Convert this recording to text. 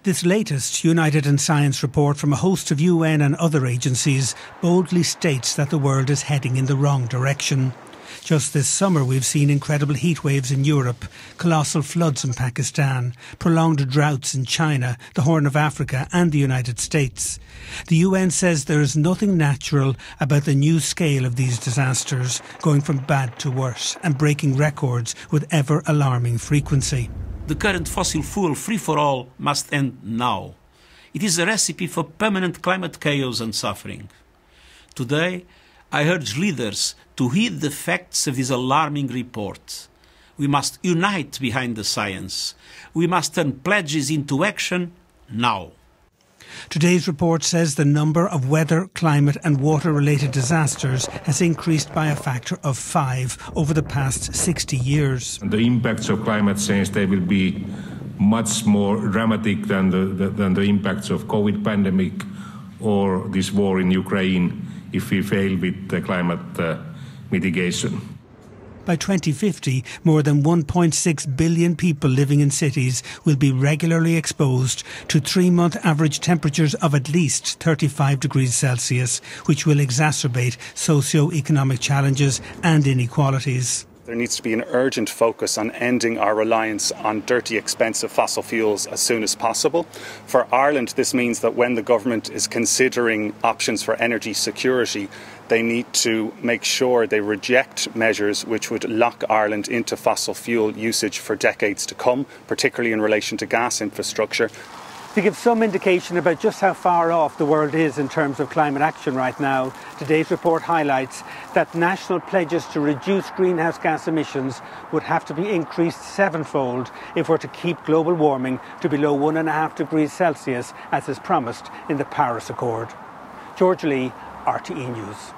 This latest United in Science report from a host of UN and other agencies boldly states that the world is heading in the wrong direction. Just this summer we've seen incredible heat waves in Europe, colossal floods in Pakistan, prolonged droughts in China, the Horn of Africa and the United States. The UN says there is nothing natural about the new scale of these disasters, going from bad to worse and breaking records with ever-alarming frequency. The current fossil fuel free-for-all must end now. It is a recipe for permanent climate chaos and suffering. Today, I urge leaders to heed the facts of this alarming report. We must unite behind the science. We must turn pledges into action now. Today's report says the number of weather, climate and water-related disasters has increased by a factor of 5 over the past 60 years. The impacts of climate change, they will be much more dramatic than the impacts of COVID pandemic or this war in Ukraine if we fail with the climate mitigation. By 2050, more than 1.6 billion people living in cities will be regularly exposed to 3-month average temperatures of at least 35 degrees Celsius, which will exacerbate socio-economic challenges and inequalities. There needs to be an urgent focus on ending our reliance on dirty, expensive fossil fuels as soon as possible. For Ireland, this means that when the government is considering options for energy security, they need to make sure they reject measures which would lock Ireland into fossil fuel usage for decades to come, particularly in relation to gas infrastructure. To give some indication about just how far off the world is in terms of climate action right now, today's report highlights that national pledges to reduce greenhouse gas emissions would have to be increased 7-fold if we're to keep global warming to below 1.5 degrees Celsius, as is promised in the Paris Accord. George Lee, RTE News.